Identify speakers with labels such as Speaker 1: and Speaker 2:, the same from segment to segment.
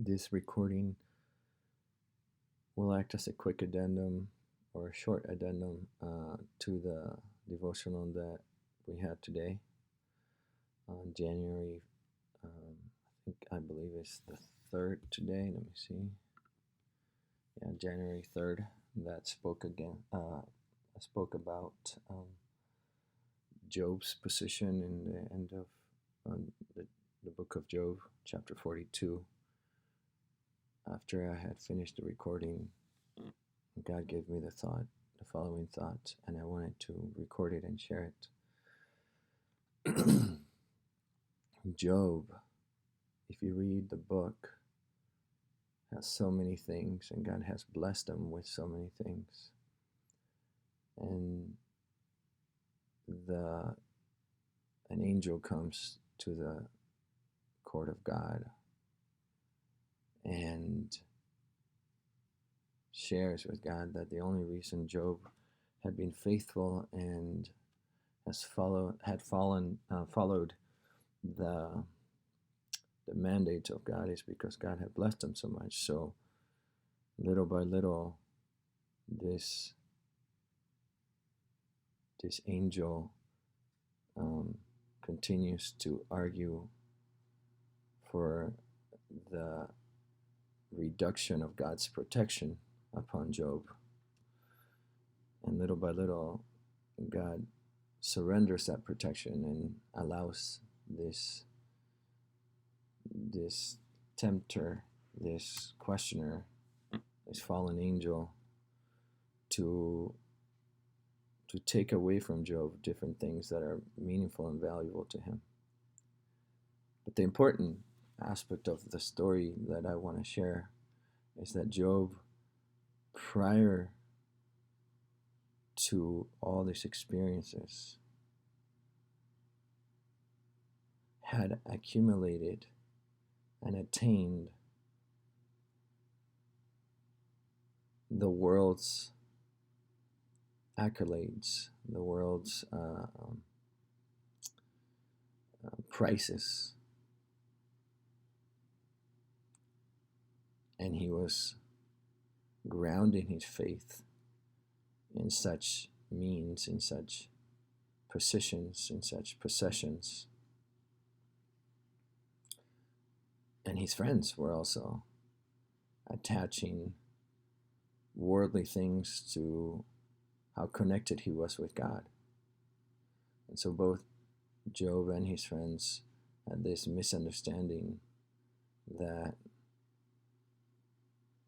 Speaker 1: This recording will act as a quick addendum or a short addendum to the devotional that we had today on January, I believe it's the 3rd today. Let me see. Yeah, January 3rd. That spoke about Job's position in the end of the book of Job, chapter 42. After I had finished the recording, God gave me the following thought, and I wanted to record it and share it. Job, if you read the book, has so many things, and God has blessed him with so many things. And an angel comes to the court of God and shares with God that the only reason Job had been faithful and had followed the mandate of God is because God had blessed him so much. So little by little, this angel continues to argue for the reduction of God's protection upon Job. And little by little, God surrenders that protection and allows this tempter, this questioner, this fallen angel to take away from Job different things that are meaningful and valuable to him. But the important aspect of the story that I want to share is that Job, prior to all these experiences, had accumulated and attained the world's accolades, the world's prices. And he was grounding his faith in such means, in such positions, in such possessions. And his friends were also attaching worldly things to how connected he was with God. And so both Job and his friends had this misunderstanding that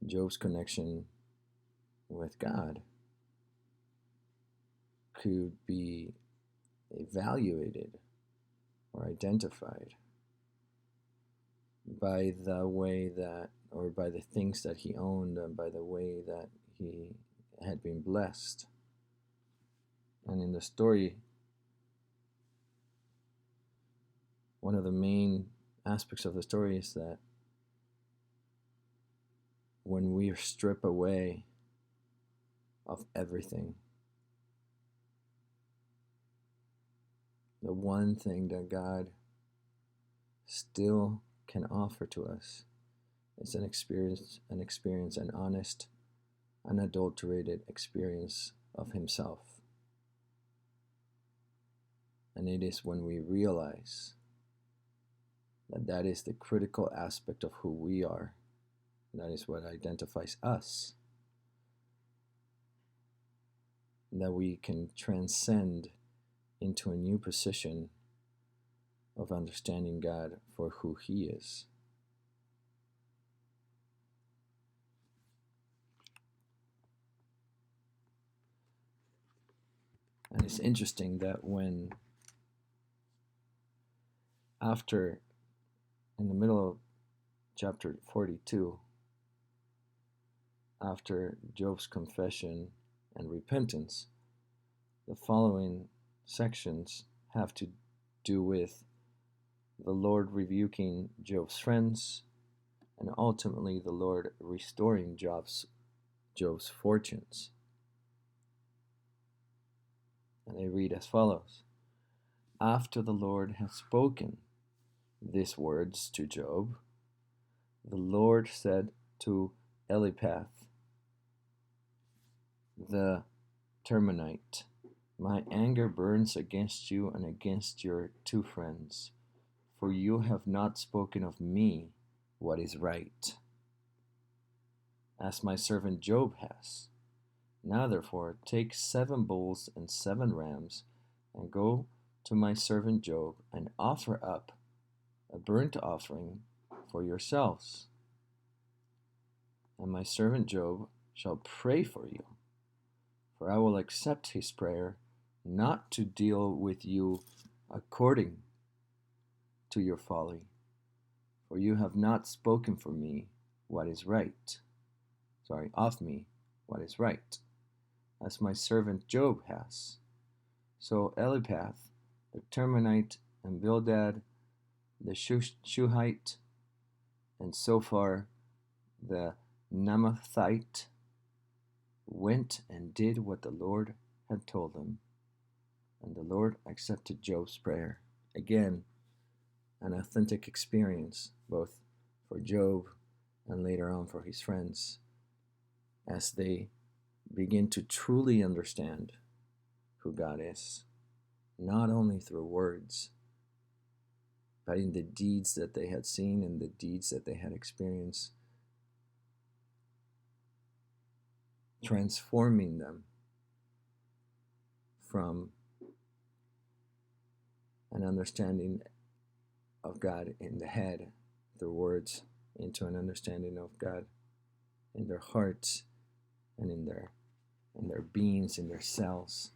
Speaker 1: Job's connection with God could be evaluated or identified by the way that, or by the things that he owned, and by the way that he had been blessed. And in the story, one of the main aspects of the story is that when we strip away of everything, the one thing that God still can offer to us is an experience, an honest, unadulterated experience of himself. And it is when we realize that that is the critical aspect of who we are, that is what identifies us, that we can transcend into a new position of understanding God for who he is. And it's interesting that when, after, in the middle of chapter 42, after Job's confession and repentance, the following sections have to do with the Lord rebuking Job's friends, and ultimately the Lord restoring Job's fortunes. And they read as follows: After the Lord had spoken these words to Job, the Lord said to Eliphaz the Temanite, "My anger burns against you and against your two friends, for you have not spoken of me what is right, as my servant Job has. Now therefore take 7 bulls and 7 rams, and go to my servant Job, and offer up a burnt offering for yourselves. And my servant Job shall pray for you, for I will accept his prayer, not to deal with you according to your folly, for you have not spoken for me what is right. Of me what is right, as my servant Job has." So Eliphaz the Temanite, and Bildad the Shuhite, and Zophar the Naamathite went and did what the Lord had told them, and the Lord accepted Job's prayer. Again, an authentic experience, both for Job and later on for his friends, as they begin to truly understand who God is, not only through words, but in the deeds that they had seen and the deeds that they had experienced, transforming them from an understanding of God in the head through words into an understanding of God in their hearts and in their beings, in their cells,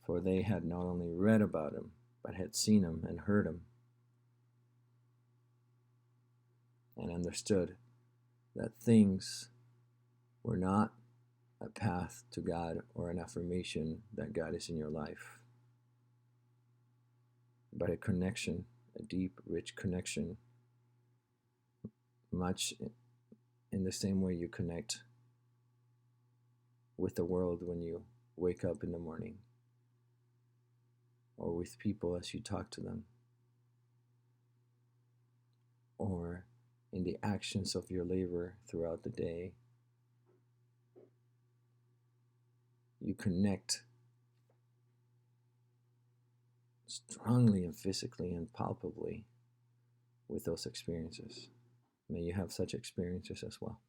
Speaker 1: for they had not only read about him, but had seen him and heard him, and understood that things were not a path to God or an affirmation that God is in your life, but a connection, a deep, rich connection, much in the same way you connect with the world when you wake up in the morning, or with people as you talk to them, or in the actions of your labor throughout the day. You connect strongly and physically and palpably with those experiences. May you have such experiences as well.